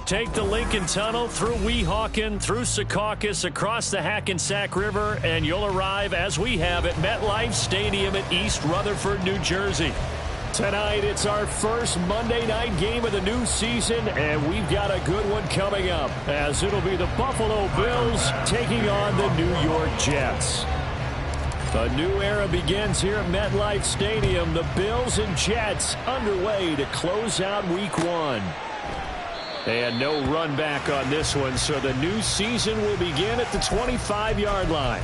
Take the Lincoln Tunnel through Weehawken, through Secaucus, across the Hackensack River, and you'll arrive, as we have, at MetLife Stadium at East Rutherford, New Jersey. Tonight, it's our first Monday night game of the new season, and we've got a good one coming up, as it'll be the Buffalo Bills taking on the New York Jets. A new era begins here at MetLife Stadium. The Bills and Jets underway to close out Week 1. And no run back on this one, so the new season will begin at the 25-yard line.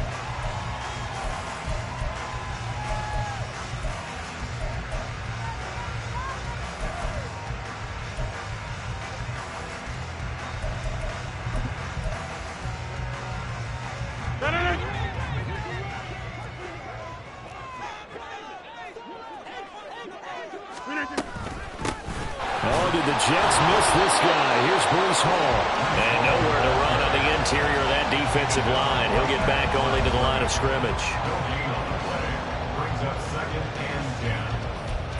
Oh, did the Jets miss this guy? Here's Bruce Hall. And nowhere to run on the interior of that defensive line. He'll get back only to the line of scrimmage. Brings up 2nd and 10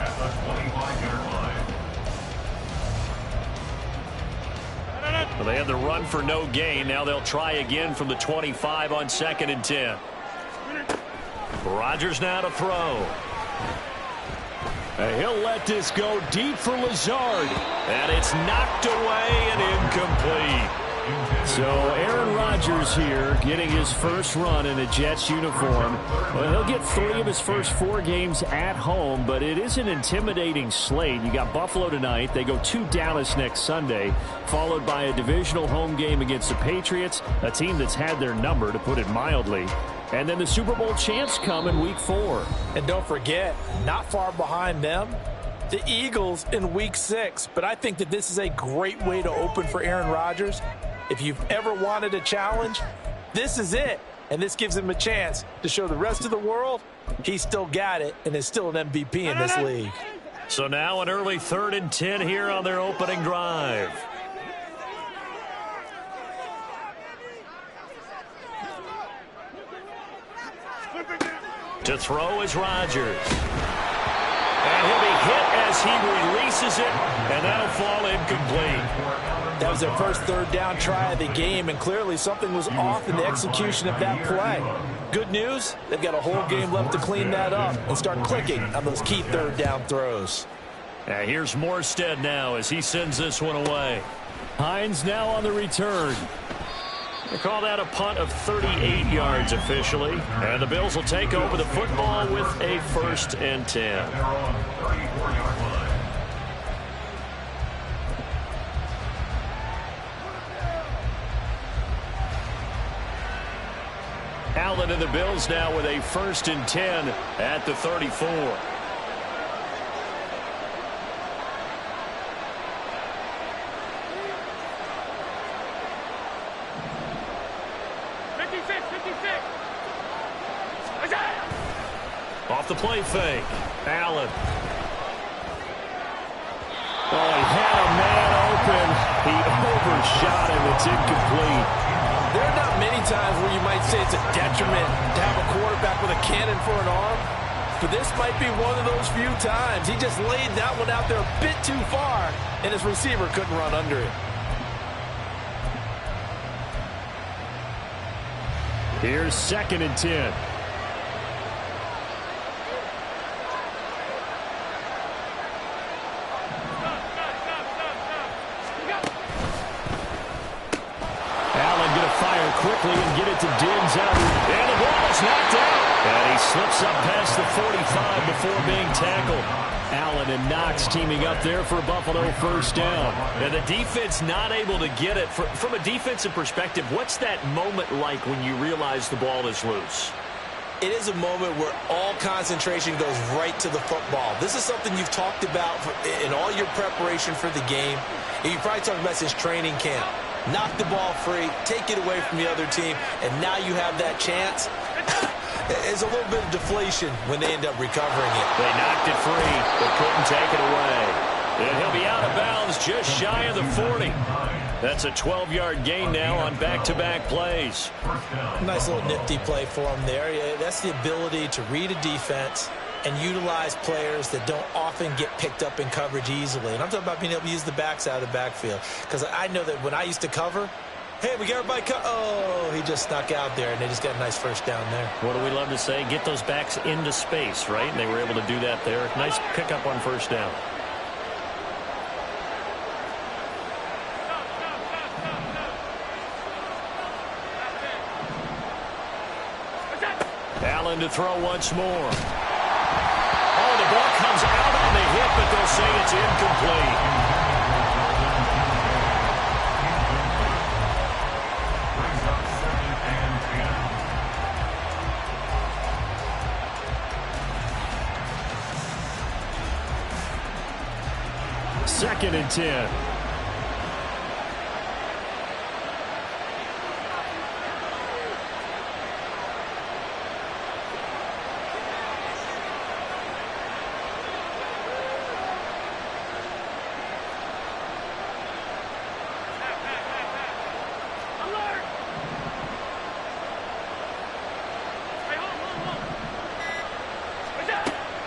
at the 25-yard line. Well, they had the run for no gain. Now they'll try again from the 25 on 2nd and 10. Rodgers now to throw. He'll let this go deep for Lazard. And it's knocked away and incomplete. So Aaron Rodgers here getting his first run in a Jets uniform. Well, he'll get 3 of his first 4 games at home, but it is an intimidating slate. You got Buffalo tonight. They go to Dallas next Sunday, followed by a divisional home game against the Patriots, a team that's had their number, to put it mildly. And then the Super Bowl champs come in Week 4. And don't forget, not far behind them, the Eagles in Week 6. But I think that this is a great way to open for Aaron Rodgers. If you've ever wanted a challenge, this is it. And this gives him a chance to show the rest of the world he's still got it and is still an MVP in this league. So now an early 3rd and 10 here on their opening drive. To throw is Rodgers. And he'll be hit as he releases it, and that'll fall incomplete. That was their first 3rd down try of the game, and clearly something was off in the execution of that play. Good news, they've got a whole game left to clean that up and start clicking on those key 3rd down throws. Now here's Morstead now as he sends this one away. Hines now on the return. They call that a punt of 38 yards officially. And the Bills will take over the football with a 1st and 10. Allen and the Bills now with a 1st and 10 at the 34. Off the play fake. Allen. Oh, he had a man open. He overshot him. It's incomplete. There are not many times where you might say it's a detriment to have a quarterback with a cannon for an arm, but this might be one of those few times. He just laid that one out there a bit too far, and his receiver couldn't run under it. Here's 2nd and 10. Quickly and get it to Denzel. And the ball is knocked out. And he slips up past the 45 before being tackled. Allen and Knox teaming up there for Buffalo 1st down. And the defense not able to get it. From a defensive perspective, what's that moment like when you realize the ball is loose? It is a moment where all concentration goes right to the football. This is something you've talked about in all your preparation for the game. And you probably talked about since training camp. Knock the ball free, take it away from the other team, and now you have that chance. There's a little bit of deflation when they end up recovering it. They knocked it free, but couldn't take it away. And he'll be out of bounds just shy of the 40. That's a 12-yard gain now on back-to-back plays. Nice little nifty play for him there. That's the ability to read a defense and utilize players that don't often get picked up in coverage easily. And I'm talking about being able to use the backside of the backfield. Because I know that when I used to cover, hey, we got everybody oh, he just snuck out there, and they just got a nice first down there. What do we love to say? Get those backs into space, right? And they were able to do that there. Nice pickup on first down. Allen to throw once more. Oh, the ball comes out on the hit, but they'll say it's incomplete. Second and 10.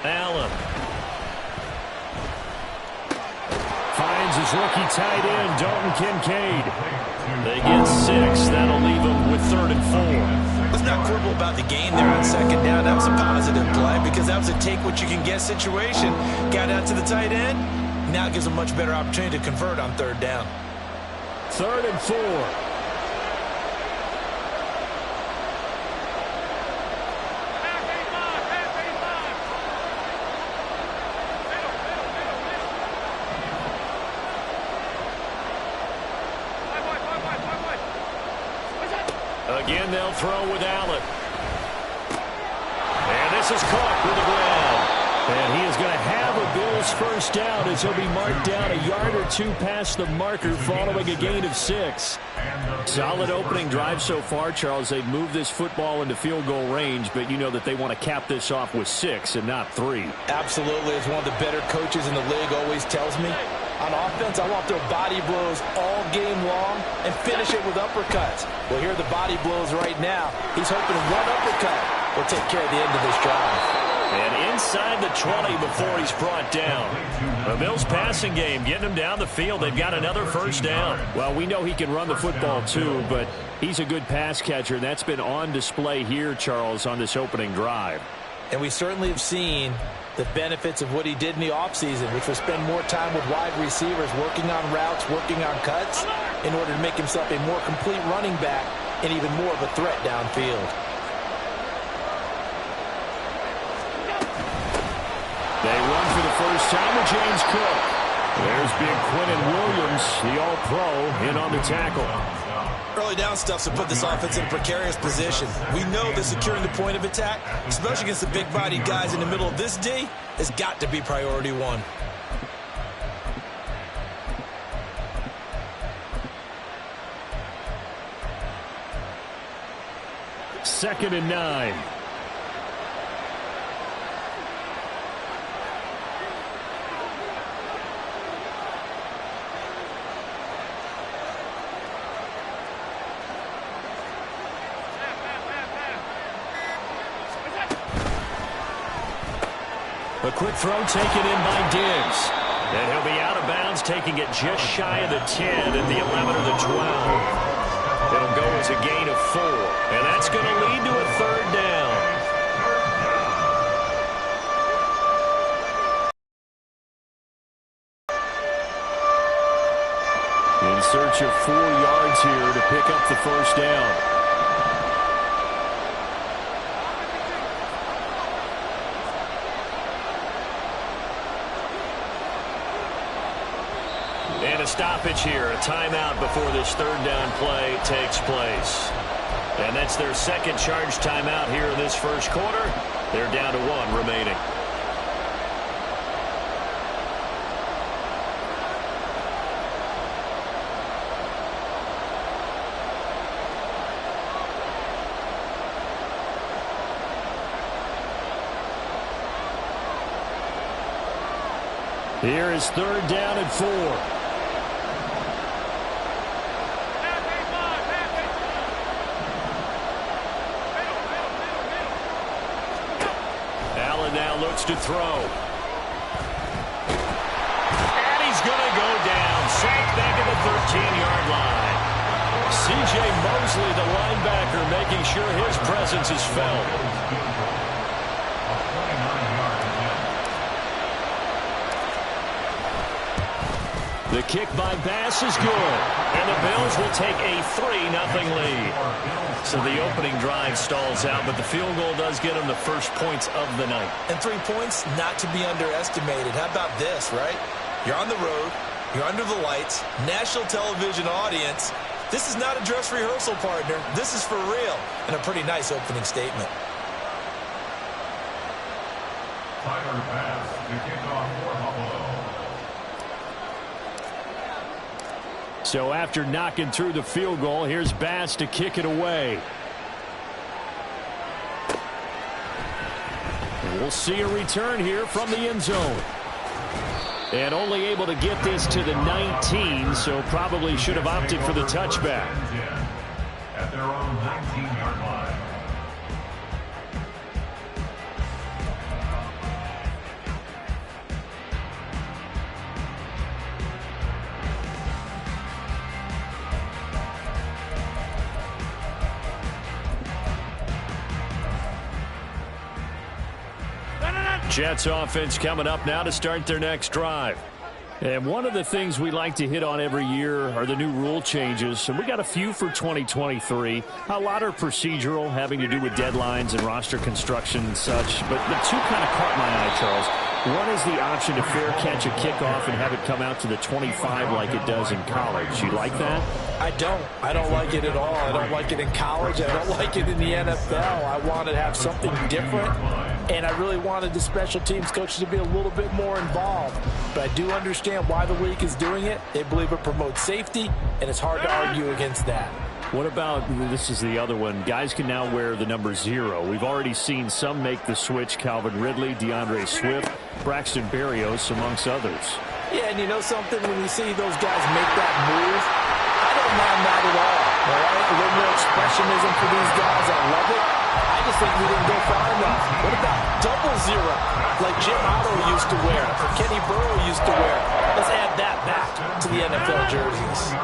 Allen finds his rookie tight end, Dalton Kincaid. They get 6. That'll leave them with 3rd and 4. Let's not quibble about the gain there on second down. That was a positive play because that was a take-what-you-can-get situation. Got out to the tight end. Now it gives them a much better opportunity to convert on 3rd down. 3rd and 4. Again, they'll throw with Allen. And this is caught with the ground. And he is going to have a Bills first down as he'll be marked down a yard or 2 past the marker following a gain of 6. Solid opening drive so far, Charles. They've moved this football into field goal range, but you know that they want to cap this off with 6 and not 3. Absolutely. As one of the better coaches in the league always tells me, on offense, I want their body blows all game long and finish it with uppercuts. Well, here are the body blows right now. He's hoping one uppercut will take care of the end of this drive. And inside the 20 before he's brought down. The Bills passing game, getting him down the field. They've got another first down. Well, we know he can run the football too, but he's a good pass catcher. That's been on display here, Charles, on this opening drive. And we certainly have seen the benefits of what he did in the offseason, which was spend more time with wide receivers, working on routes, working on cuts, in order to make himself a more complete running back and even more of a threat downfield. They run for the first time with James Cook. There's big Quinnen Williams, the All-Pro, in on the tackle. Early down stuff to put this offense in a precarious position. We know that securing the point of attack, especially against the big-bodied guys in the middle of this D, has got to be priority 1. Second and 9. A quick throw taken in by Diggs. And he'll be out of bounds, taking it just shy of the 10 and the 11 or the 12. It'll go as a gain of 4. And that's going to lead to a 3rd down. In search of 4 yards here to pick up the first down. And a stoppage here, a timeout before this 3rd down play takes place. And that's their second charge timeout here in this first quarter. They're down to 1 remaining. Here is 3rd down and 4. looks to throw. And he's going to go down. Sacked back at the 13-yard line. C.J. Mosley, the linebacker, making sure his presence is felt. The kick by Bass is good. And the Bills will take a 3-0 lead. So the opening drive stalls out, but the field goal does get them the first points of the night. And 3 points, not to be underestimated. How about this, right? You're on the road. You're under the lights. National television audience. This is not a dress rehearsal, partner. This is for real. And a pretty nice opening statement. Tyler Bass to kick off for Buffalo. So after knocking through the field goal, here's Bass to kick it away. And we'll see a return here from the end zone. And only able to get this to the 19, so probably should have opted for the touchback. At their own 19-yard line. Jets offense coming up now to start their next drive. And one of the things we like to hit on every year are the new rule changes. And we got a few for 2023. A lot are procedural, having to do with deadlines and roster construction and such. But the two kind of caught my eye, Charles. One is the option to fair catch a kickoff and have it come out to the 25 like it does in college. You like that? I don't. I don't like it at all. I don't like it in college. I don't like it in the NFL. I want to have something different. And I really wanted the special teams coaches to be a little bit more involved. But I do understand why the league is doing it. They believe it promotes safety, and it's hard to argue against that. What about, this is the other one, guys can now wear the number 0. We've already seen some make the switch, Calvin Ridley, DeAndre Swift, Braxton Berrios, amongst others. Yeah, and you know something? When you see those guys make that move, I don't mind that at all right? A little more expressionism for these guys. I love it. I just think we didn't go far enough. What about double 0, like Jim Otto used to wear, or Kenny Burrow used to wear? Let's add that back to the NFL jerseys.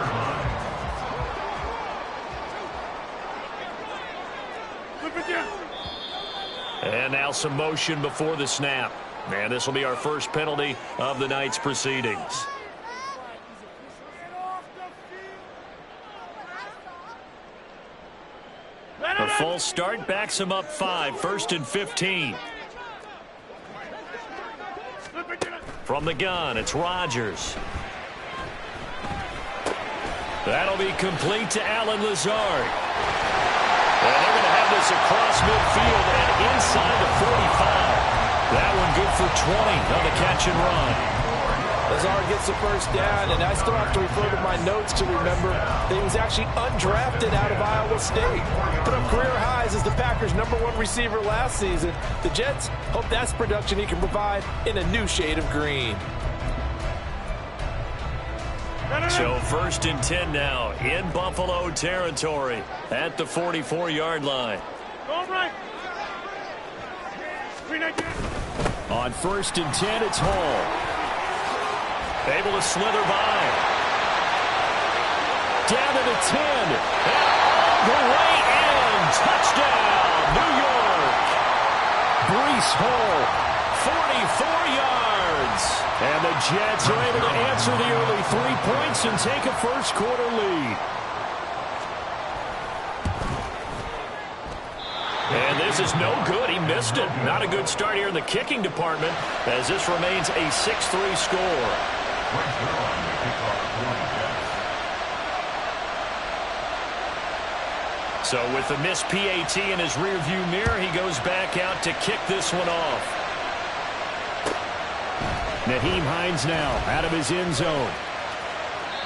And now some motion before the snap. And this will be our first penalty of the night's proceedings. A false start backs him up 5, 1st and 15. From the gun, it's Rodgers. That'll be complete to Allen Lazard. And they're going to have this across midfield and inside the 45. That one good for 20 on the catch and run. Lazard gets the first down, and I still have to refer to my notes to remember that he was actually undrafted out of Iowa State. Put up career highs as the Packers' #1 receiver last season. The Jets hope that's production he can provide in a new shade of green. So 1st and 10 now in Buffalo territory at the 44-yard line. On 1st and 10, it's Hall. Able to slither by. Down to the 10. And all the way in. Touchdown, New York. Breece Hall, 44 yards. And the Jets are able to answer the early 3 points and take a first-quarter lead. And this is no good. He missed it. Not a good start here in the kicking department as this remains a 6-3 score. So with the missed PAT in his rearview mirror, he goes back out to kick this one off. Nyheim Hines now out of his end zone.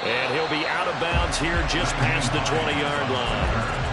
And he'll be out of bounds here just past the 20-yard line.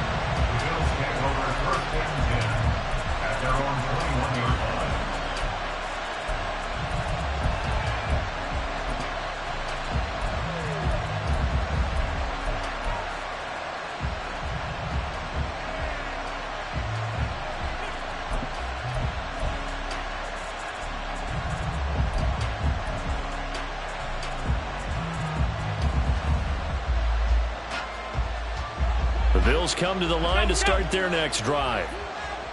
Bills come to the line to start their next drive.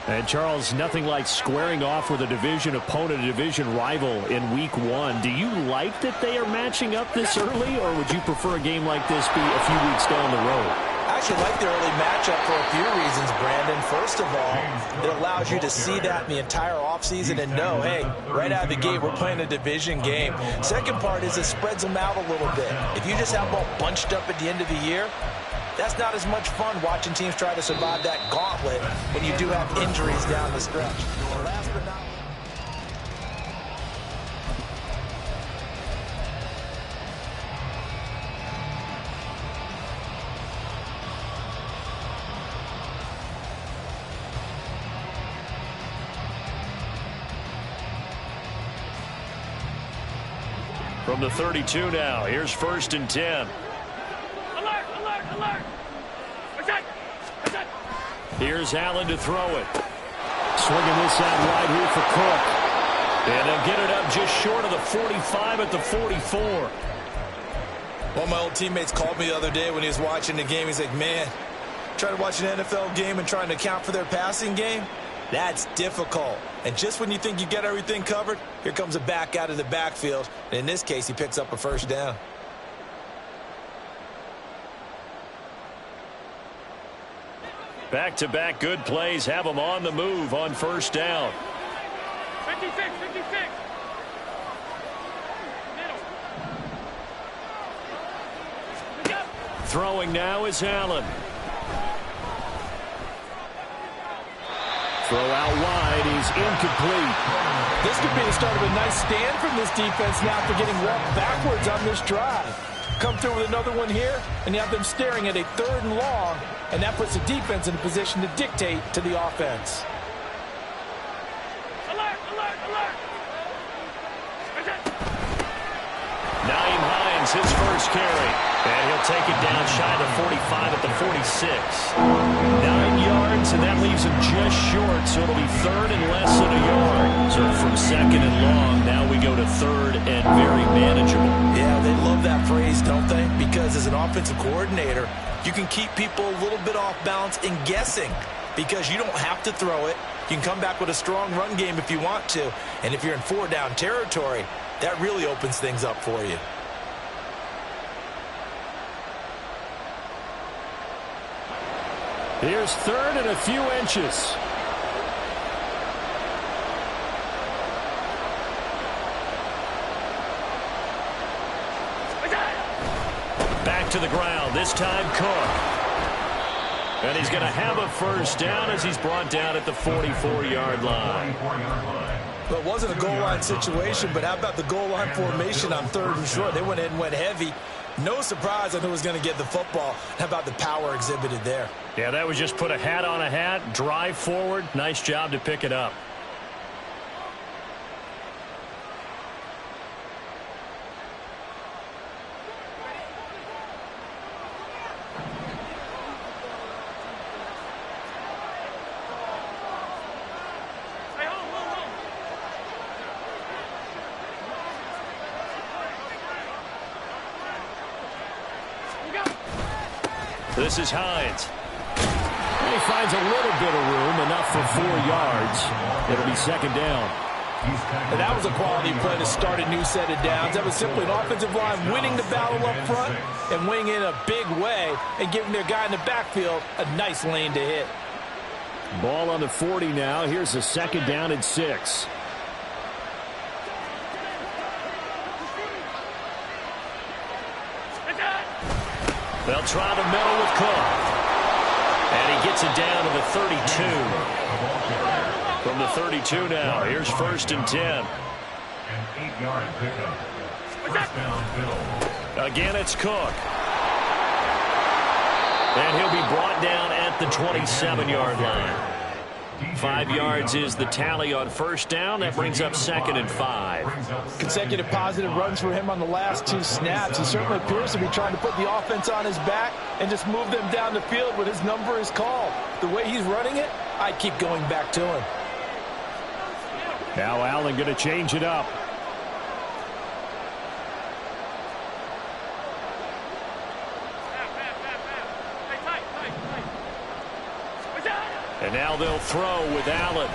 And, Charles, nothing like squaring off with a division opponent, a division rival in Week 1. Do you like that they are matching up this early, or would you prefer a game like this be a few weeks down the road? I actually like the early matchup for a few reasons, Brandon. First of all, it allows you to see that in the entire offseason and know, hey, right out of the gate, we're playing a division game. Second part is it spreads them out a little bit. If you just have them all bunched up at the end of the year, that's not as much fun watching teams try to survive that gauntlet when you do have injuries down the stretch. And last but not From the 32 now, here's 1st and 10. Here's Allen to throw it. Swinging this out wide here for Cook. And they'll get it up just short of the 45 at the 44. One of my old teammates called me the other day when he was watching the game. He's like, man, trying to watch an NFL game and trying to account for their passing game? That's difficult. And just when you think you get everything covered, here comes a back out of the backfield. And in this case, he picks up a first down. Back-to-back good plays have them on the move on 1st down. 56. Throwing now is Allen. Throw out wide is incomplete. This could be the start of a nice stand from this defense now after getting walked backwards on this drive. Come through with another one here, and you have them staring at a 3rd and long, and that puts the defense in a position to dictate to the offense. Alert! Naeem Hines, his first carry. And he'll take it down shy of the 45 at the 46. 9 yards, and that leaves him just short, so it'll be 3rd and less than a yard. So from 2nd and long, now we go to 3rd and very manageable. Yeah, they love that phrase, don't they? Because as an offensive coordinator, you can keep people a little bit off balance and guessing because you don't have to throw it. You can come back with a strong run game if you want to. And if you're in 4-down territory, that really opens things up for you. Here's 3rd and a few inches. Back to the ground, this time Cook. And he's going to have a first down as he's brought down at the 44-yard line. Well, it wasn't a goal line situation, but how about the goal line formation on 3rd and short? They went in and went heavy. No surprise on who was going to get the football. How about the power exhibited there? Yeah, that was just put a hat on a hat, drive forward. Nice job to pick it up. This is Hines. And he finds a little bit of room, enough for 4 yards. It'll be 2nd down. And that was a quality play to start a new set of downs. That was simply an offensive line winning the battle up front and winning in a big way and giving their guy in the backfield a nice lane to hit. Ball on the 40 now. Here's a 2nd down and 6. They'll try the middle with Cook. And he gets it down to the 32. From the 32 now, here's 1st and 10. An 8-yard pickup. First down, Bill. Again, it's Cook. And he'll be brought down at the 27-yard line. 5 yards is the tally on 1st down. That brings up 2nd and 5. Consecutive positive runs for him on the last 2 snaps. He certainly appears to be trying to put the offense on his back and just move them down the field when his number is called. The way he's running it, I keep going back to him. Now Allen going to change it up. And now they'll throw with Allen.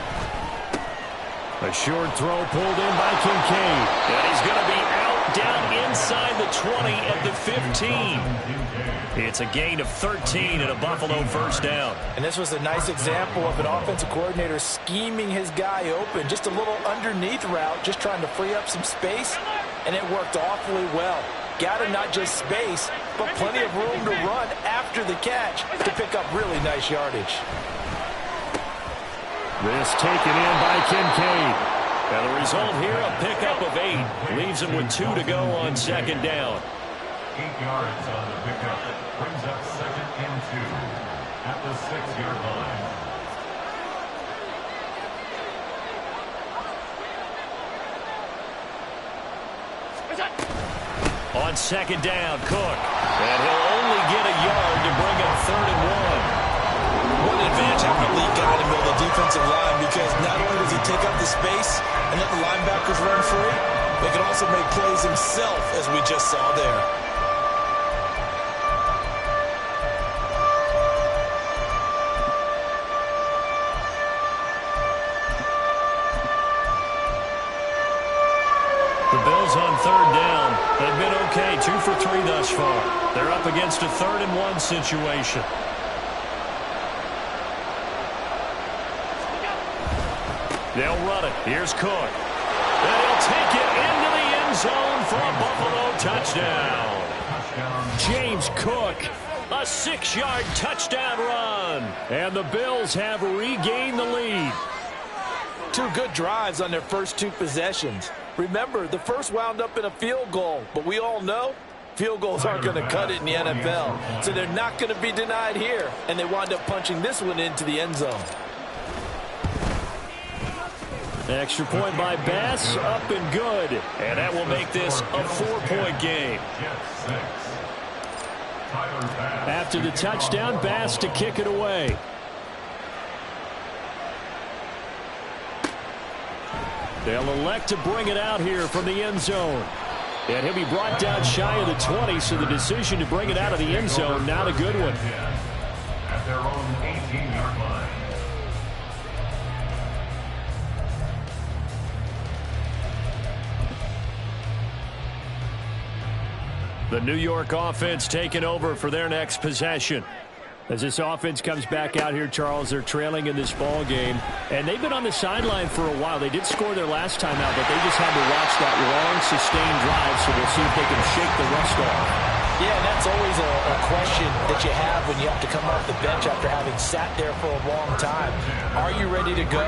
A short throw pulled in by Kincaid. And he's going to be out down inside the 20 at the 15. It's a gain of 13 and a Buffalo first down. And this was a nice example of an offensive coordinator scheming his guy open. Just a little underneath route, just trying to free up some space. And it worked awfully well. Got him not just space, but plenty of room to run after the catch to pick up really nice yardage. This taken in by Kincaid. And the result here, a pickup of 8. Leaves him with 2 to go on second down. 8 yards on the pickup. Brings up 2nd and 2 at the 6-yard line. On second down, Cook. And he'll only get a yard to bring up 3rd and 1. What an advantage having a lead guy in the middle of the defensive line, because not only does he take up the space and let the linebackers run free, but he can also make plays himself, as we just saw there. The Bills on 3rd down. They've been okay, 2 for 3 thus far. They're up against a 3rd and 1 situation. They'll run it. Here's Cook. And he'll take it into the end zone for a Buffalo touchdown. James Cook, a 6-yard touchdown run. And the Bills have regained the lead. 2 good drives on their first 2 possessions. Remember, the first wound up in a field goal, but we all know field goals aren't going to cut it in the NFL. So they're not going to be denied here, and they wound up punching this one into the end zone. Extra point by Bass, up and good. And that will make this a 4-point game. After the touchdown, Bass to kick it away. They'll elect to bring it out here from the end zone. And he'll be brought down shy of the 20, so the decision to bring it out of the end zone, not a good one. At their own 18-yard line. The New York offense taking over for their next possession. As this offense comes back out here, Charles, they're trailing in this ball game. And they've been on the sideline for a while. They did score their last time out, but they just had to watch that long, sustained drive, so we'll see if they can shake the rust off. Yeah, and that's always a question that you have when you have to come off the bench after having sat there for a long time. Are you ready to go?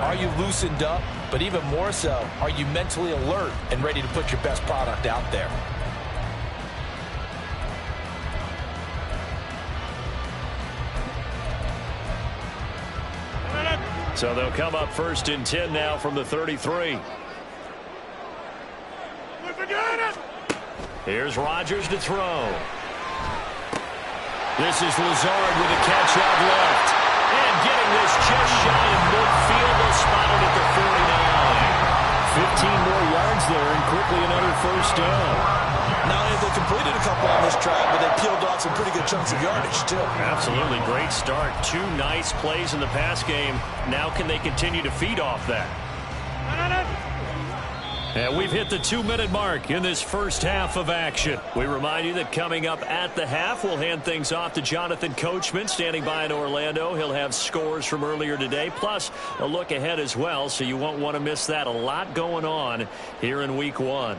Are you loosened up? But even more so, are you mentally alert and ready to put your best product out there? So they'll come up 1st and 10 now from the 33. Here's Rodgers to throw. This is Lazard with a catch out left. And getting this just shy of midfield. They'll spot it at the 49. 15 more yards there, and quickly another first down. Not only have they completed a couple on this drive, but they peeled off some pretty good chunks of yardage, too. Absolutely. Great start. 2 nice plays in the pass game. Now can they continue to feed off that? And we've hit the 2-minute mark in this first half of action. We remind you that coming up at the half, we'll hand things off to Jonathan Coachman standing by in Orlando. He'll have scores from earlier today, plus a look ahead as well, so you won't want to miss that. A lot going on here in Week 1.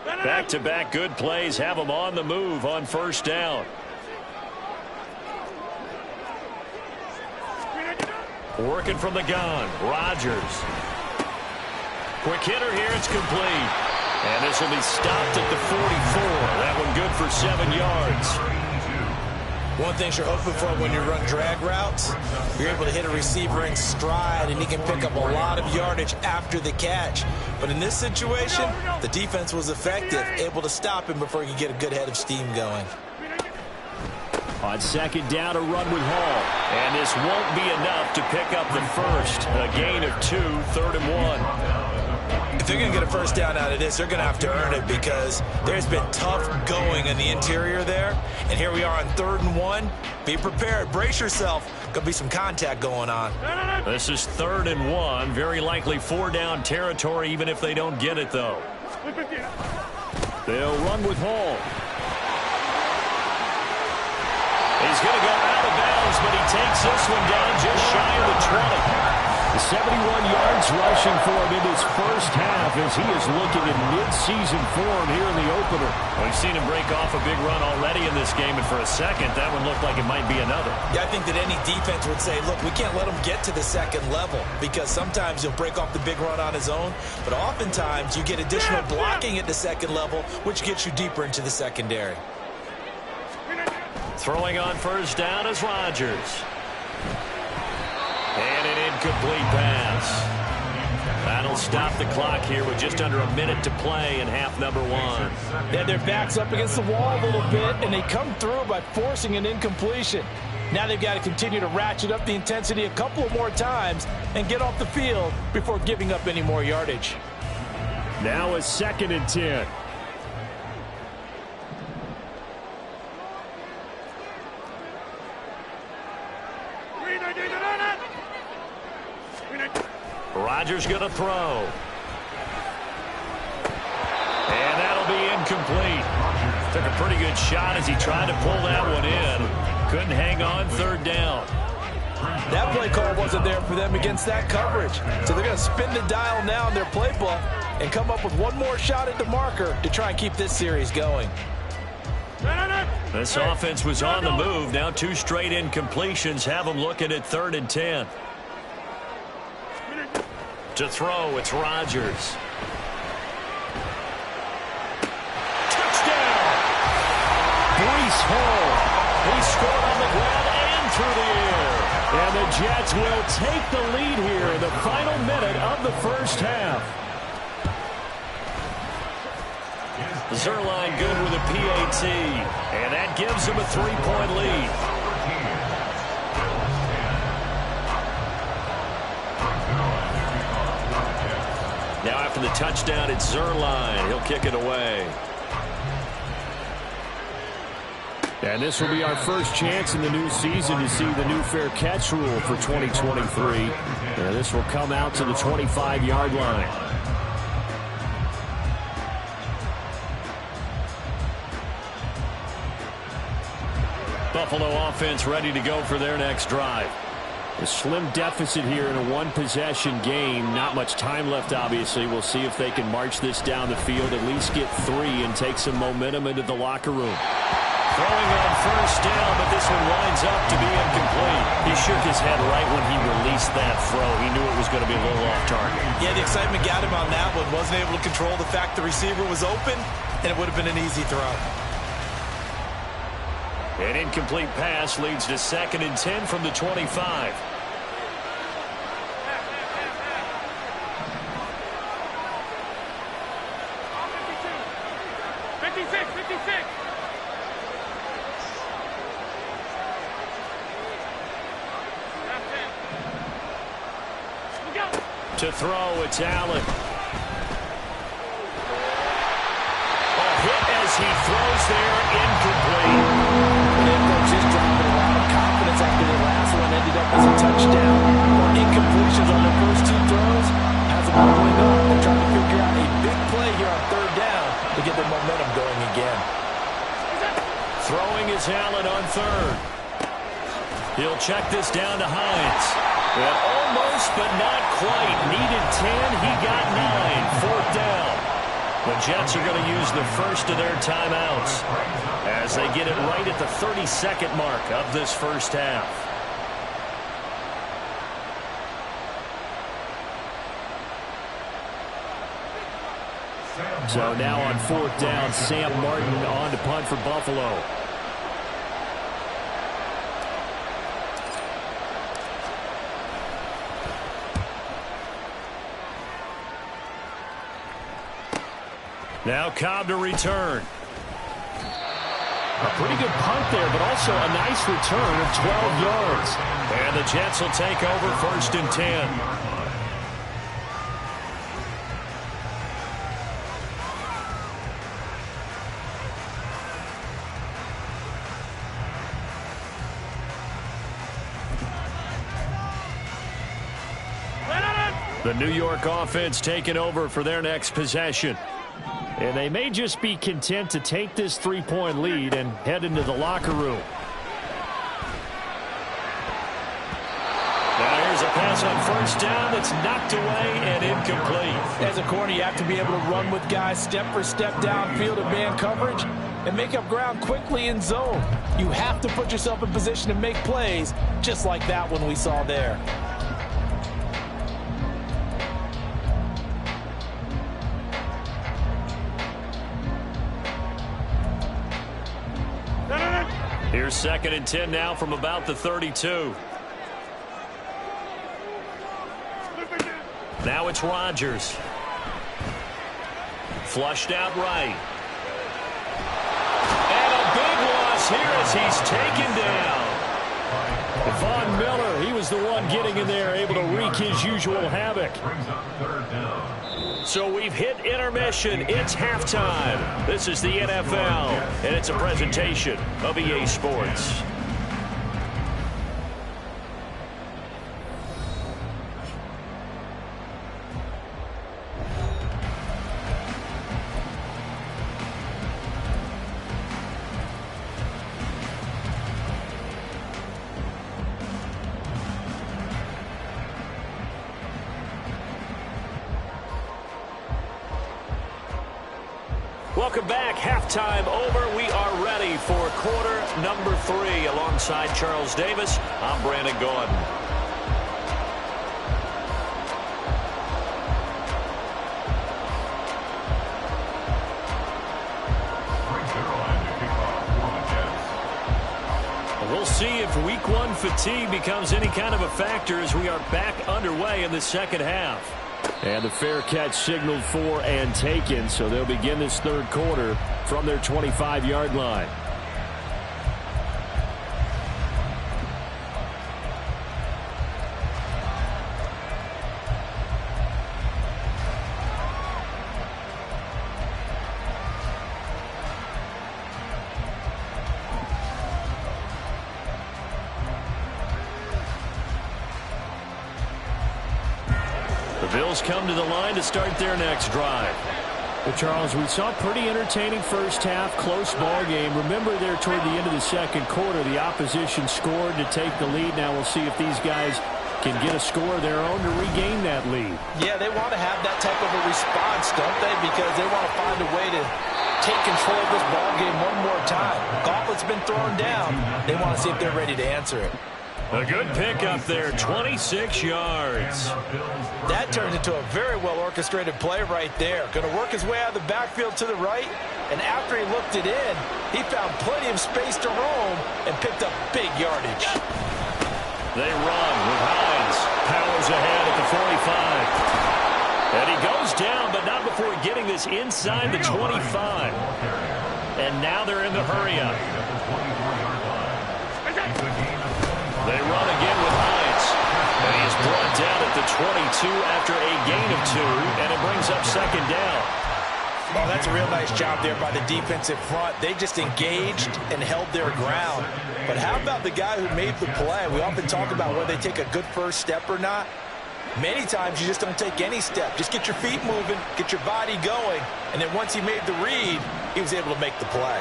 Back-to-back good plays have them on the move on first down. Working from the gun, Rodgers. Quick hitter here, it's complete. And this will be stopped at the 44. That one good for 7 yards. One thing you're hoping for when you run drag routes, you're able to hit a receiver in stride, and he can pick up a lot of yardage after the catch. But in this situation, the defense was effective, able to stop him before he could get a good head of steam going. On second down, a run with Hall. And this won't be enough to pick up the first. A gain of 2, 3rd and 1. if they're going to get a first down out of this, they're going to have to earn it because there's been tough going in the interior there. And here we are on 3rd and 1. Be prepared. Brace yourself. Going to be some contact going on. This is 3rd and 1. Very likely 4-down territory, even if they don't get it, though. They'll run with Hall. He's going to go out of bounds, but he takes this one down just shy of the 20. 71 yards rushing for him in his first half as he is looking in mid-season form here in the opener. We've seen him break off a big run already in this game, and for a second, that one looked like it might be another. Yeah, I think that any defense would say, look, we can't let him get to the second level because sometimes he'll break off the big run on his own, but oftentimes you get additional blocking at the second level, which gets you deeper into the secondary. Throwing on first down is Rodgers. And an incomplete pass. That'll stop the clock here with just under a minute to play in half number 1. Yeah, their back's up against the wall a little bit, and they come through by forcing an incompletion. Now they've got to continue to ratchet up the intensity a couple of more times and get off the field before giving up any more yardage. Now a 2nd and 10. Rodgers going to throw. And that'll be incomplete. Took a pretty good shot as he tried to pull that one in. Couldn't hang on 3rd down. That play call wasn't there for them against that coverage. So they're going to spin the dial now in their playbook and come up with one more shot at the marker to try and keep this series going. This offense was on the move. Now 2 straight incompletions have them looking at 3rd and 10. To throw, it's Rodgers. Touchdown! Breece Hall. He scored on the ground and through the air. And the Jets will take the lead here in the final minute of the first half. Zerline good with a PAT. And that gives him a 3-point lead. Now after the touchdown, it's Zerline. He'll kick it away. And this will be our first chance in the new season to see the new fair catch rule for 2023. And this will come out to the 25-yard line. Buffalo offense ready to go for their next drive. A slim deficit here in a one-possession game. Not much time left, obviously. We'll see if they can march this down the field, at least get 3 and take some momentum into the locker room. Throwing on first down, but this one winds up to be incomplete. He shook his head right when he released that throw. He knew it was going to be a little off target. Yeah, the excitement got him on that one. Wasn't able to control the fact the receiver was open, and it would have been an easy throw. An incomplete pass leads to 2nd and 10 from the 25. To throw, it's Allen. Hit as he throws there, incomplete. And folks, he's dropping a lot of confidence after the last one ended up as a touchdown. Or incompletions on the first 2 throws. Has them doubling up and trying to figure out a big play here on 3rd down to get their momentum going again. Throwing is Allen on 3rd. He'll check this down to Hines. And almost, but not quite. Needed 10, he got 9. 4th down. The Jets are going to use the first of their timeouts as they get it right at the 32nd mark of this first half. So now on 4th down, Sam Martin on to punt for Buffalo. Now Cobb to return. A pretty good punt there, but also a nice return of 12 yards. And the Jets will take over 1st and 10. The New York offense taking over for their next possession. And they may just be content to take this 3-point lead and head into the locker room. Now here's a pass on first down that's knocked away and incomplete. As a corner, you have to be able to run with guys step for step downfield in man coverage and make up ground quickly in zone. You have to put yourself in position to make plays, just like that one we saw there. Here's 2nd and 10 now from about the 32. Now it's Rodgers. Flushed out right. And a big loss here as he's taken down. Von Miller, he was the one getting in there, able to wreak his usual havoc. So we've hit intermission. It's halftime. This is the NFL, and it's a presentation of EA Sports. Welcome back. Halftime over. We are ready for quarter number 3. Alongside Charles Davis, I'm Brandon Gordon. We'll see if week 1 fatigue becomes any kind of a factor as we are back underway in the second half. And the fair catch signaled for and taken, so they'll begin this third quarter from their 25-yard line. The Bills come to the line to start their next drive. Well, Charles, we saw a pretty entertaining first half, close ball game. Remember there toward the end of the second quarter, the opposition scored to take the lead. Now we'll see if these guys can get a score of their own to regain that lead. Yeah, they want to have that type of a response, don't they? Because they want to find a way to take control of this ball game one more time. Gauntlet's been thrown down. They want to see if they're ready to answer it. A good pick up there, 26 yards. That turns into a very well-orchestrated play right there. Going to work his way out of the backfield to the right, and after he looked it in, he found plenty of space to roam and picked up big yardage. They run with Hines. Powers ahead at the 45. And he goes down, but not before getting this inside the 25. And now they're in the hurry-up. They run again with Hines. And he is brought down at the 22 after a gain of 2, and it brings up second down. Oh, that's a real nice job there by the defensive front. They just engaged and held their ground. But how about the guy who made the play? We often talk about whether they take a good first step or not. Many times you just don't take any step. Just get your feet moving, get your body going, and then once he made the read, he was able to make the play.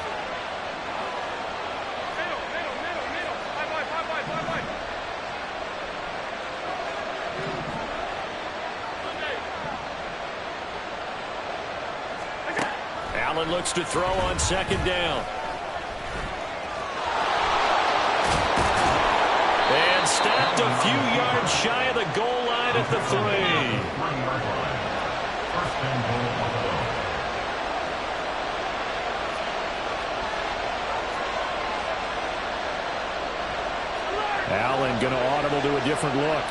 Allen looks to throw on second down. And stopped a few yards shy of the goal line at the 3. Allen going to audible to a different look.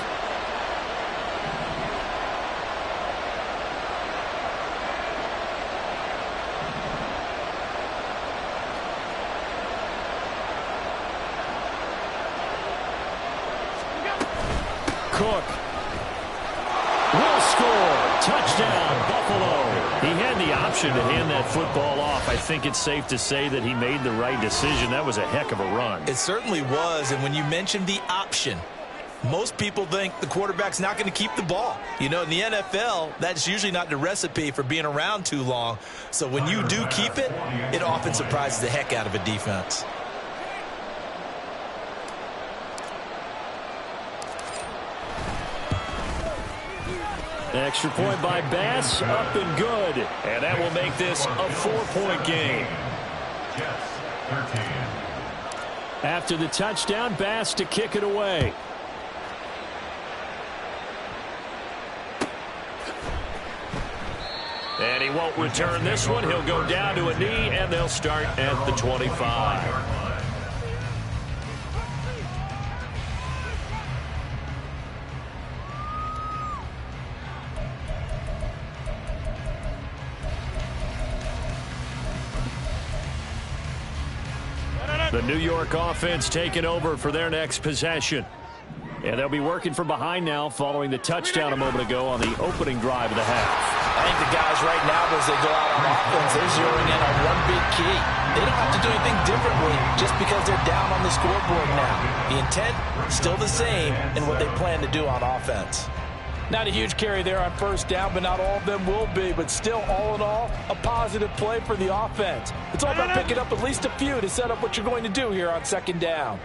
Cook will score. Touchdown, Buffalo. He had the option to hand that football off. I think it's safe to say that he made the right decision. That was a heck of a run. It certainly was, and when you mentioned the option, Most people think the quarterback's not going to keep the ball. You know, in the NFL, that's usually not the recipe for being around too long. So when you do keep it, it often surprises the heck out of a defense. Extra point by Bass, up and good. And that will make this a 4-point game. Jets, 13. After the touchdown, Bass to kick it away. And he won't return this one. He'll go down to a knee, and they'll start at the 25. The New York offense taking over for their next possession. And they'll be working from behind now following the touchdown a moment ago on the opening drive of the half. I think the guys right now, as they go out on offense, they're zeroing in on one big key. They don't have to do anything differently just because they're down on the scoreboard now. The intent, still the same in what they plan to do on offense. Not a huge carry there on first down, but not all of them will be. But still, all in all, a positive play for the offense. It's all about picking up at least a few to set up what you're going to do here on second down.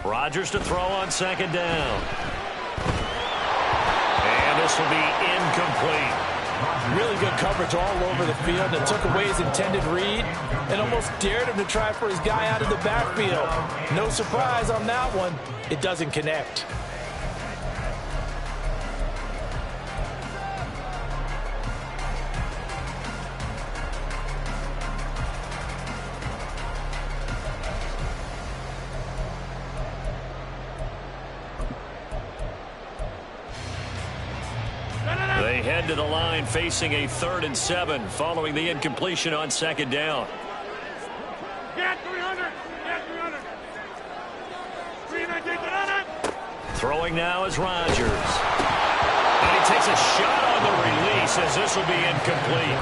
Rodgers to throw on second down. And this will be incomplete. Really good coverage all over the field that took away his intended read and almost dared him to try for his guy out of the backfield. No surprise on that one. It doesn't connect. They head to the line facing a 3rd and 7 following the incompletion on second down. Get 300. Get 300. 300. Throwing now is Rodgers. And he takes a shot on the release as this will be incomplete.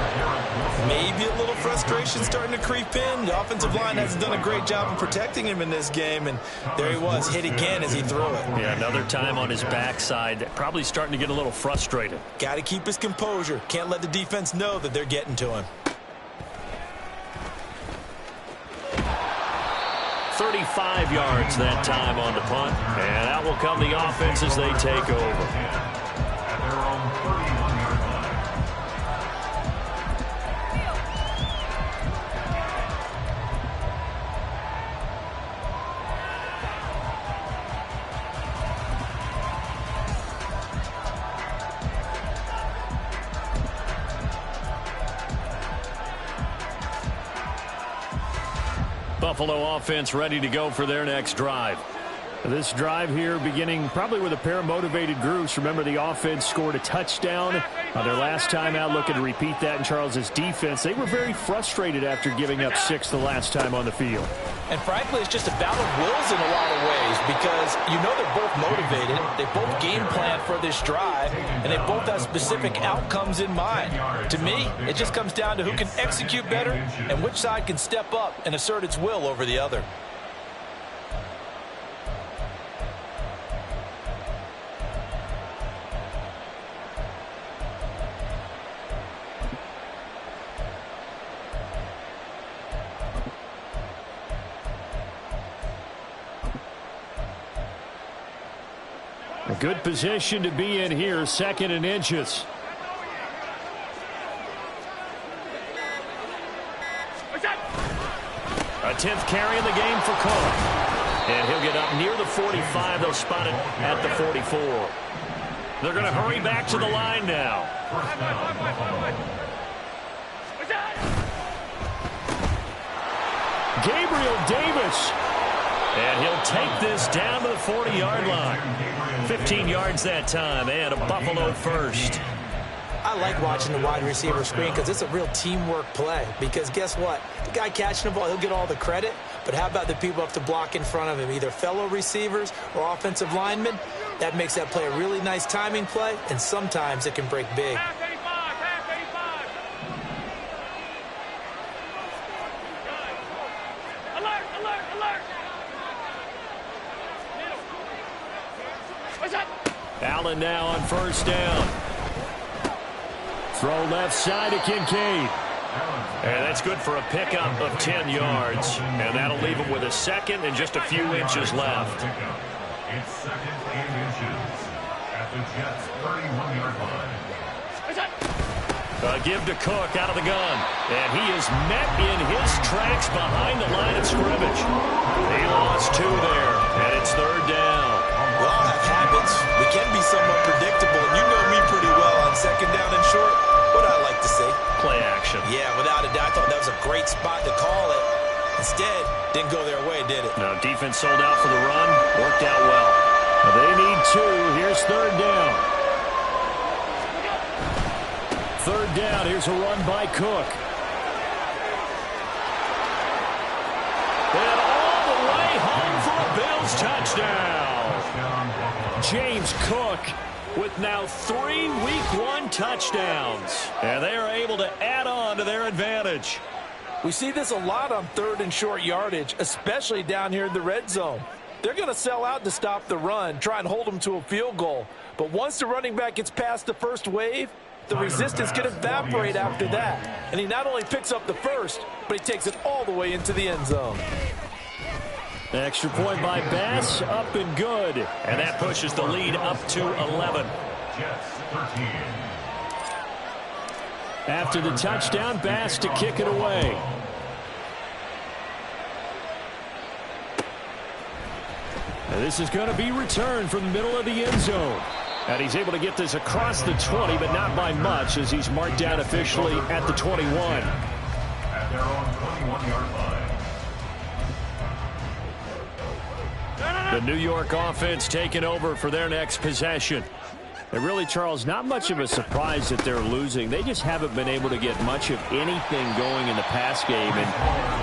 Maybe a little frustration starting to creep in. The offensive line hasn't done a great job of protecting him in this game, and there he was, hit again as he threw it. Yeah, another time on his backside, probably starting to get a little frustrated. Got to keep his composure. Can't let the defense know that they're getting to him. 35 yards that time on the punt, and out will come the offense as they take over. At their own 31-yard line. Buffalo offense ready to go for their next drive. This drive here beginning probably with a pair of motivated groups. Remember, the offense scored a touchdown on their last time out. Looking to repeat that in Charles's defense. They were very frustrated after giving up 6 the last time on the field. And frankly, it's just a battle of wills in a lot of ways because you know they're both motivated. They both game plan for this drive, and they both have specific outcomes in mind. To me, it just comes down to who can execute better and which side can step up and assert its will over the other. A good position to be in here, 2nd and inches. A 10th carry in the game for Cook. And he'll get up near the 45. They'll spot it at the 44. They're going to hurry back to the line now. Gabriel Davis. And he'll take this down to the 40-yard line. 15 yards that time, and a Buffalo first. I like watching the wide receiver screen because it's a real teamwork play. Because guess what? The guy catching the ball, he'll get all the credit. But how about the people up to block in front of him, either fellow receivers or offensive linemen? That makes that play a really nice timing play, and sometimes it can break big. Allen now on first down. Throw left side to Kincaid. And that's good for a pickup of 10 yards. And that'll leave him with a second and just a few inches left. It's second and inches at the Jets' 31-yard line. A give to Cook out of the gun. And he is met in his tracks behind the line of scrimmage. He lost 2 there, and it's third down. We all have habits. We can be somewhat predictable, and you know me pretty well on second down and short. What I like to say? Play action. Yeah, without a doubt, I thought that was a great spot to call it. Instead, didn't go their way, did it? Now, defense sold out for the run. Worked out well. They need 2. Here's third down. Third down. Here's a run by Cook. And all the way home for a Bills touchdown. James Cook with now 3 Week 1 touchdowns. And they are able to add on to their advantage. We see this a lot on third and short yardage, especially down here in the red zone. They're going to sell out to stop the run, try and hold them to a field goal. But once the running back gets past the first wave, the resistance can evaporate after that. And he not only picks up the first, but he takes it all the way into the end zone. Extra point by Bass, up and good. And that pushes the lead up to 11. Jets 13. After the touchdown, Bass to kick it away. And this is going to be returned from the middle of the end zone. And he's able to get this across the 20, but not by much, as he's marked down officially at the 21. At their own 21-yard line. The New York offense taking over for their next possession. And really, Charles, not much of a surprise that they're losing. They just haven't been able to get much of anything going in the pass game. And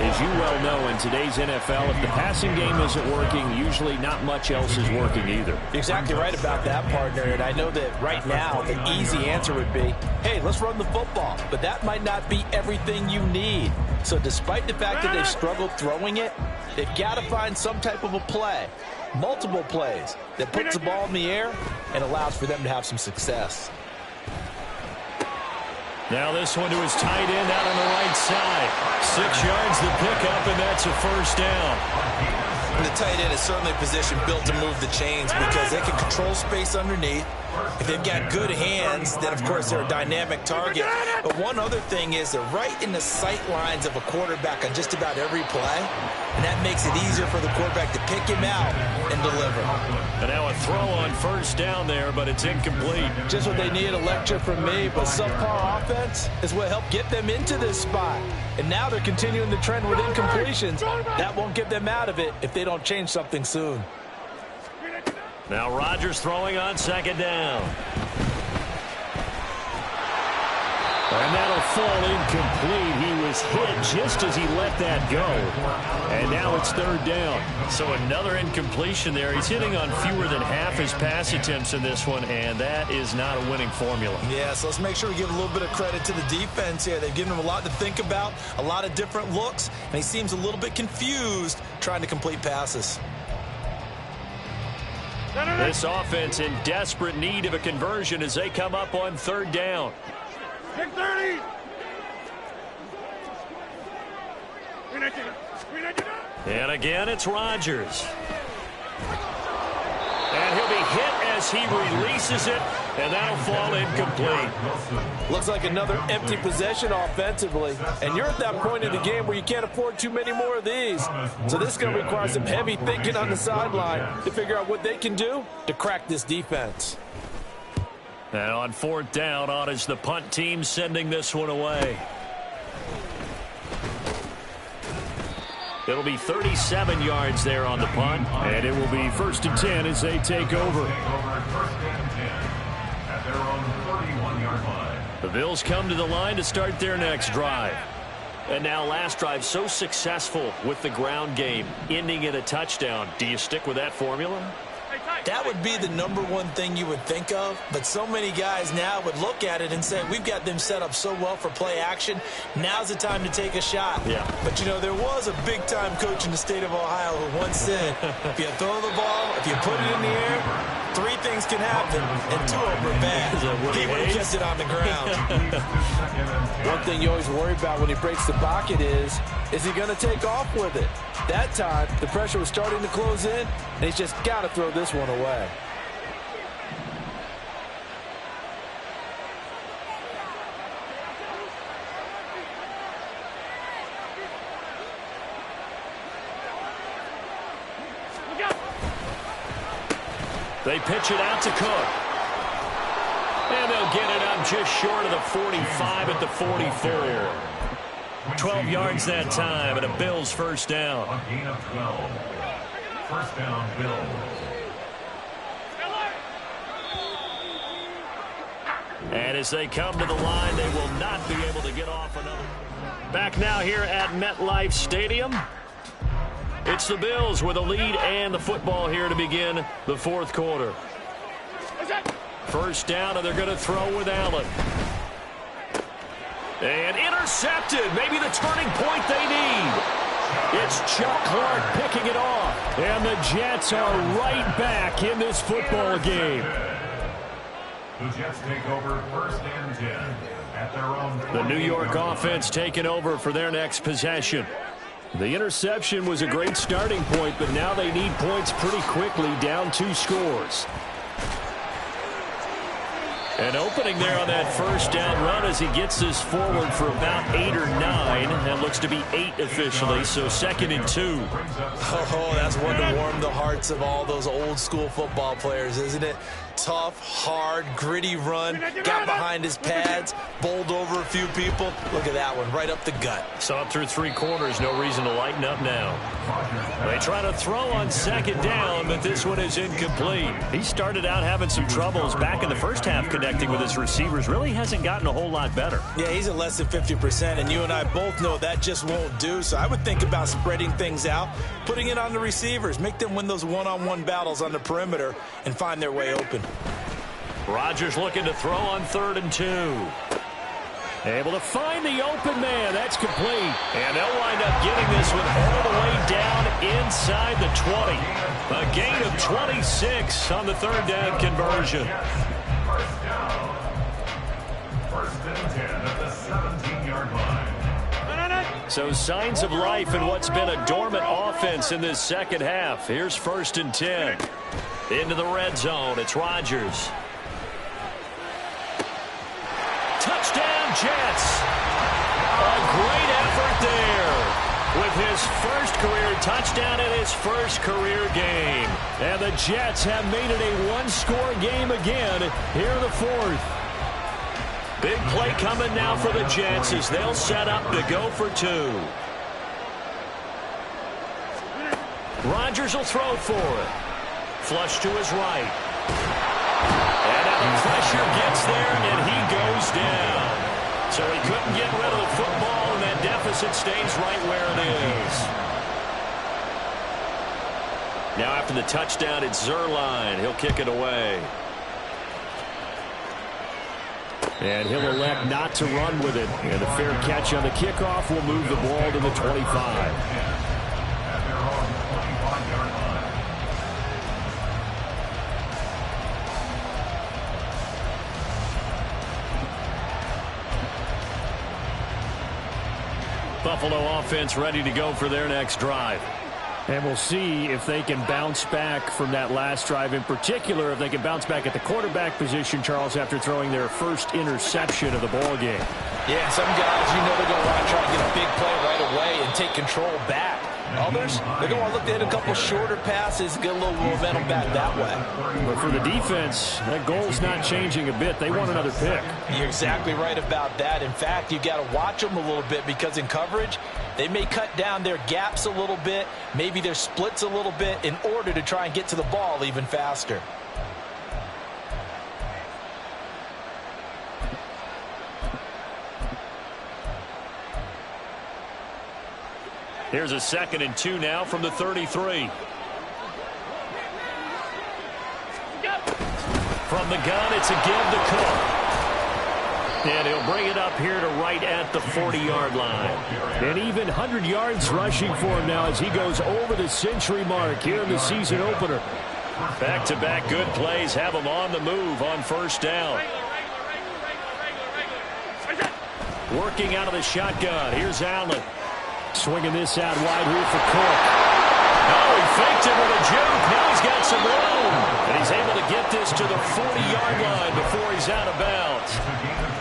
as you well know, in today's NFL, if the passing game isn't working, usually not much else is working either. Exactly right about that, partner. And I know that right now the easy answer would be, hey, let's run the football. But that might not be everything you need. So despite the fact that they've struggled throwing it, they've got to find some type of a play, multiple plays, that puts the ball in the air and allows for them to have some success. Now this one to his tight end out on the right side. 6 yards the pickup, and that's a first down. And the tight end is certainly a position built to move the chains because they can control space underneath. If they've got good hands, then, of course, they're a dynamic target. But one other thing is they're right in the sight lines of a quarterback on just about every play, and that makes it easier for the quarterback to pick him out and deliver. And now a throw on first down there, but it's incomplete. Just what they need, a lecture from me, but subpar offense is what helped get them into this spot. And now they're continuing the trend with incompletions. That won't get them out of it if they don't change something soon. Now Rodgers throwing on second down. And that'll fall incomplete. He was hit just as he let that go. And now it's third down. So another incompletion there. He's hitting on fewer than half his pass attempts in this one, and that is not a winning formula. Yeah, so let's make sure we give a little bit of credit to the defense here. They've given him a lot to think about, a lot of different looks, and he seems a little bit confused trying to complete passes. This offense in desperate need of a conversion as they come up on third down. Kick 30. And again, it's Rodgers. And he'll be hit as he releases it, and that'll fall incomplete. Looks like another empty possession offensively. And you're at that point in the game where you can't afford too many more of these. So this is going to require some heavy thinking on the sideline to figure out what they can do to crack this defense. And on fourth down, on is the punt team sending this one away. It'll be 37 yards there on the punt, and it will be 1st and 10 as they take over. At their own 31-yard line. The Bills come to the line to start their next drive. And now last drive so successful with the ground game, ending in a touchdown. Do you stick with that formula? That would be the number one thing you would think of, but so many guys now would look at it and say, we've got them set up so well for play action, now's the time to take a shot. Yeah. But, you know, there was a big-time coach in the state of Ohio who once said, if you throw the ball, if you put it in the air, Three things can happen, and two of them are bad. He would have kept it on the ground. One thing you always worry about when he breaks the pocket is he going to take off with it? That time, the pressure was starting to close in, and he's just got to throw this one away. They pitch it out to Cook. And they'll get it up just short of the 45 at the 44. 12 yards that time, and a Bills first down. A gain of 12. First down, Bills. And as they come to the line, they will not be able to get off another. Back now here at MetLife Stadium. It's the Bills with a lead and the football here to begin the fourth quarter. First down, and they're going to throw with Allen. And intercepted. Maybe the turning point they need. It's Chuck Clark picking it off. And the Jets are right back in this football game. The Jets take over first and 10 at their own. The New York offense taking over for their next possession. The interception was a great starting point, but now they need points pretty quickly, down 2 scores. An opening there on that first down run as he gets this forward for about 8 or 9. That looks to be 8 officially, so 2nd and 2. Oh, that's one to warm the hearts of all those old school football players, isn't it? Tough, hard, gritty run, got behind his pads, bowled over a few people. Look at that one, right up the gut. Saw it through 3 quarters, no reason to lighten up now. They try to throw on 2nd down, but this one is incomplete. He started out having some troubles back in the first half connecting with his receivers. Really hasn't gotten a whole lot better. Yeah, he's at less than 50%, and you and I both know that just won't do. So I would think about spreading things out, putting it on the receivers, make them win those one-on-one battles on the perimeter and find their way open. Rodgers looking to throw on 3rd and 2. Able to find the open man. That's complete. And they'll wind up getting this one all the way down inside the 20. A gain of 26 on the 3rd down conversion. First down. First and 10 at the 17-yard line. So signs of life in what's been a dormant offense in this second half. Here's 1st and 10. Into the red zone. It's Rodgers. Touchdown, Jets. A great effort there with his first career touchdown in his first career game. And the Jets have made it a 1-score game again here in the 4th. Big play coming now for the Jets as they'll set up to go for 2. Rodgers will throw for it. Flush to his right. And now the pressure gets there, and he goes down. So he couldn't get rid of the football, and that deficit stays right where it is. Now after the touchdown, it's Zerline. He'll kick it away. And he'll elect not to run with it. And a fair catch on the kickoff will move the ball to the 25. Buffalo offense ready to go for their next drive. And we'll see if they can bounce back from that last drive. In particular, if they can bounce back at the quarterback position, Charles, after throwing their first interception of the ball game. Yeah, some guys, you know they're going to want to try to get a big play right away and take control back. Others, they're going to look to hit a couple shorter passes, get a little momentum back that way. But for the defense, that goal's not changing a bit. They want another pick. You're exactly right about that. In fact, you got to watch them a little bit because in coverage, they may cut down their gaps a little bit, maybe their splits a little bit in order to try and get to the ball even faster. Here's a 2nd and 2 now from the 33. From the gun, it's a give to Cook. And he'll bring it up here to right at the 40-yard line. And even 100 yards rushing for him now as he goes over the century mark here in the season opener. Back-to-back good plays have them on the move on first down. Working out of the shotgun. Here's Allen. Swinging this out wide here for Cook. Oh, he faked it with a juke. Now he's got some room. And he's able to get this to the 40-yard line before he's out of bounds.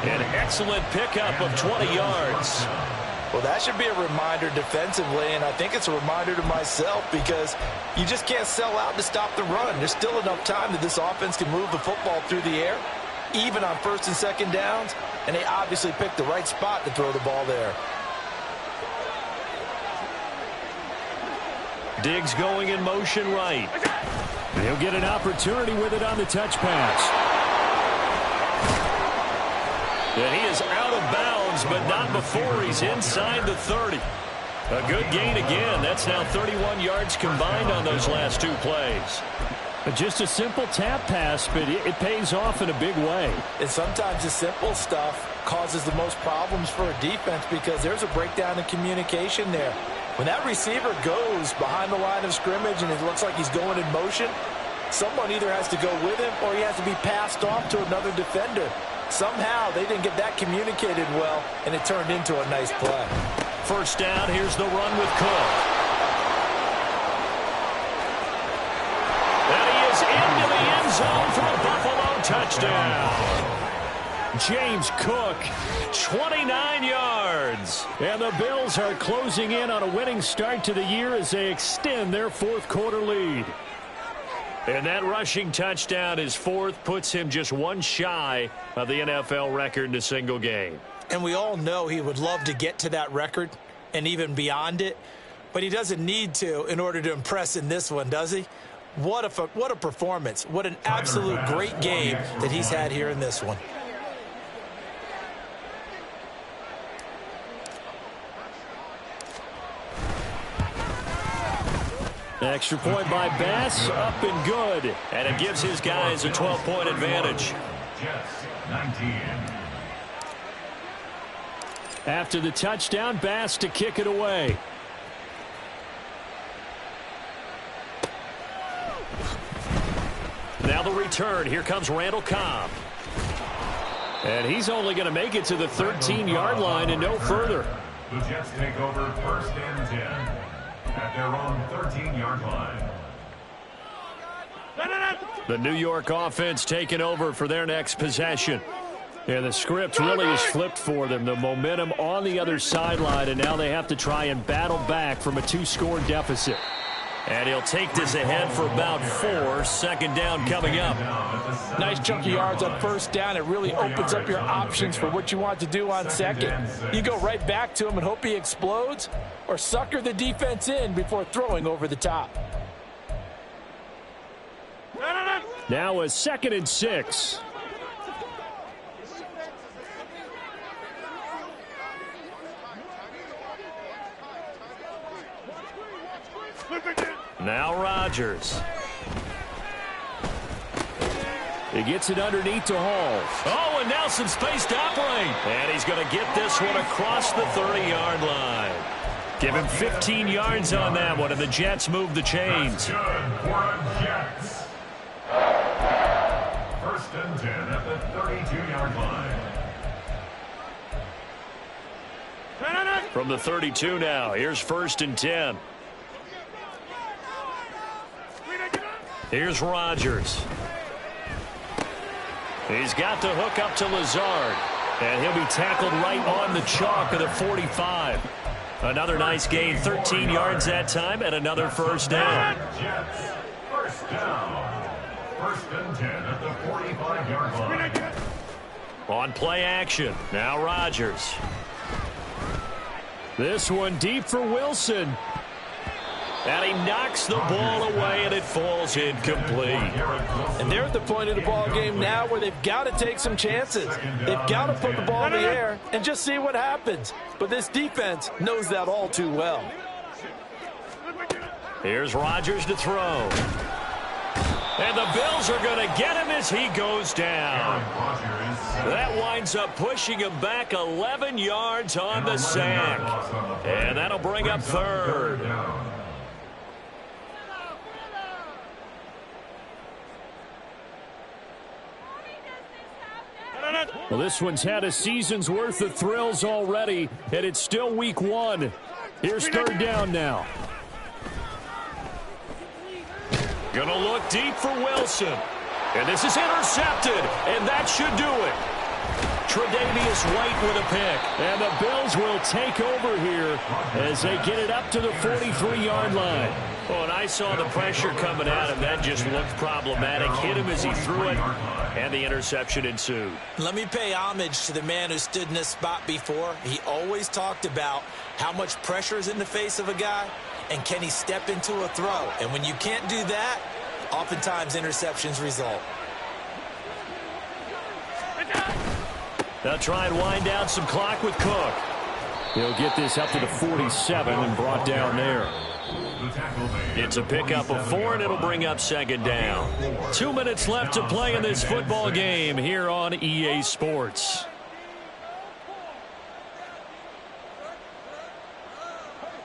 An excellent pickup of 20 yards. Well, that should be a reminder defensively, and I think it's a reminder to myself because you just can't sell out to stop the run. There's still enough time that this offense can move the football through the air, even on first and second downs, and they obviously picked the right spot to throw the ball there. Diggs going in motion right. He'll get an opportunity with it on the touch pass. And he is out of bounds, but not before he's inside the 30. A good gain again. That's now 31 yards combined on those last two plays. Just a simple tap pass, but it pays off in a big way. And sometimes the simple stuff causes the most problems for a defense because there's a breakdown in communication there. When that receiver goes behind the line of scrimmage and it looks like he's going in motion, someone either has to go with him or he has to be passed off to another defender. Somehow they didn't get that communicated well, and it turned into a nice play. First down, here's the run with Cook. And he is into the end zone for a Buffalo touchdown. James Cook, 29 yards. And the Bills are closing in on a winning start to the year as they extend their fourth quarter lead. And that rushing touchdown, his fourth, puts him just one shy of the NFL record in a single game. And we all know he would love to get to that record and even beyond it, but he doesn't need to in order to impress in this one, does he? What a performance. What an absolute great game that he's had here in this one. Extra point by Bass, up and good. And it gives his guys a 12-point advantage. After the touchdown, Bass to kick it away. Now the return. Here comes Randall Cobb. And he's only going to make it to the 13-yard line and no further. The Jets take over first and 10 at their own 13-yard line. The New York offense taking over for their next possession. And the script really is flipped for them. The momentum on the other sideline, and now they have to try and battle back from a two-score deficit. And he'll take this ahead for about 4. Second down coming up. Nice chunky yards on first down. It really opens up your options for what you want to do on second. You go right back to him and hope he explodes, or sucker the defense in before throwing over the top. Now a 2nd and 6. Now Rodgers. He gets it underneath to Hall. Oh, and now some space to operate. And he's going to get this one across the 30-yard line. Give him 15 yards on that one, and the Jets move the chains. That's good for the Jets. First and 10 at the 32-yard line. From the 32 now, here's 1st and 10. Here's Rodgers. He's got the hook up to Lazard. And he'll be tackled right on the chalk of the 45. Another nice gain, 13 yards that time, and another first down. Jets, first down. First and 10 at the 45-yard line. On play action, now Rodgers. This one deep for Wilson. And he knocks the ball away, and it falls incomplete. And they're at the point of the ball game now where they've got to take some chances. They've got to put the ball in the air and just see what happens. But this defense knows that all too well. Here's Rodgers to throw. And the Bills are going to get him as he goes down. That winds up pushing him back 11 yards on the sack. And that'll bring up 3rd. Well, this one's had a season's worth of thrills already, and it's still week 1. Here's third down now. Gonna look deep for Wilson. And this is intercepted, and that should do it. Tre'Davious White with a pick. And the Bills will take over here as they get it up to the 43-yard line. Well, and I saw the pressure coming at him. That just looked problematic. Hit him as he threw it, and the interception ensued. Let me pay homage to the man who stood in this spot before. He always talked about how much pressure is in the face of a guy, and can he step into a throw. And when you can't do that, oftentimes interceptions result. They'll try and wind down some clock with Cook. He'll get this up to the 47 and brought down there. It's a pickup of 4, and it'll bring up second down. 2 minutes left to play in this football game here on EA Sports.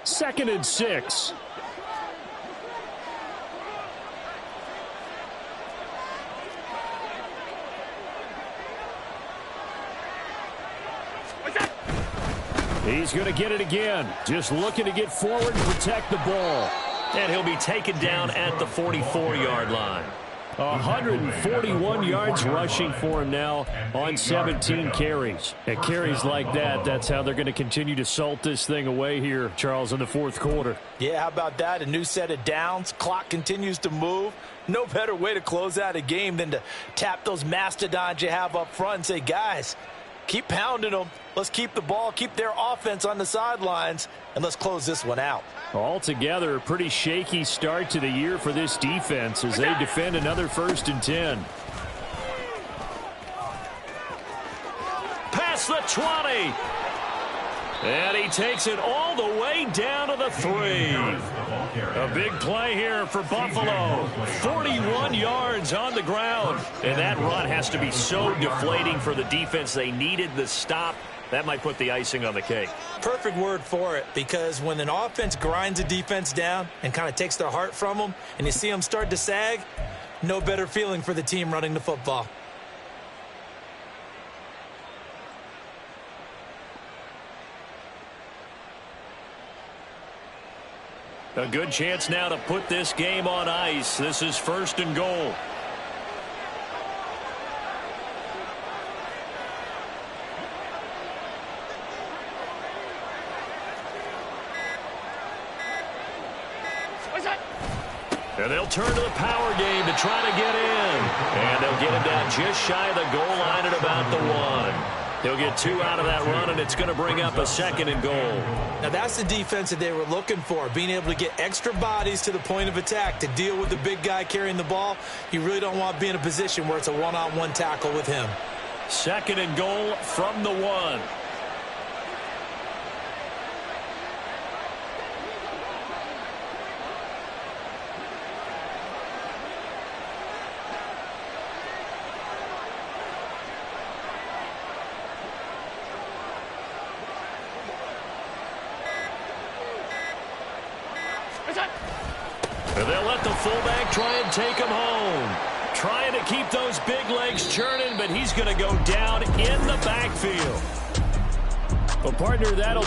Second and 6. He's going to get it again. Just looking to get forward and protect the ball. And he'll be taken down at the 44-yard line. 141 yards rushing for him now on 17 carries. And carries like that, that's how they're going to continue to salt this thing away here, Charles, in the fourth quarter. Yeah, how about that? A new set of downs. Clock continues to move. No better way to close out a game than to tap those mastodons you have up front and say, guys, keep pounding them. Let's keep the ball, keep their offense on the sidelines, and let's close this one out. Altogether, a pretty shaky start to the year for this defense as they defend another 1st and 10. Past the 20. And he takes it all the way down to the 3. A big play here for Buffalo. 41 yards on the ground. And that run has to be so deflating for the defense. They needed the stop. That might put the icing on the cake. Perfect word for it, because when an offense grinds a defense down and kind of takes their heart from them, and you see them start to sag, no better feeling for the team running the football. A good chance now to put this game on ice. This is 1st and goal. And they'll turn to the power game to try to get in. And they'll get him down just shy of the goal line at about the 1. He'll get 2 out of that run, and it's going to bring up a 2nd and goal. Now, that's the defense that they were looking for, being able to get extra bodies to the point of attack to deal with the big guy carrying the ball. You really don't want to be in a position where it's a one-on-one tackle with him. 2nd and goal from the 1. And they'll let the fullback try and take him home. Trying to keep those big legs churning, but he's going to go down in the backfield. Well, partner, that'll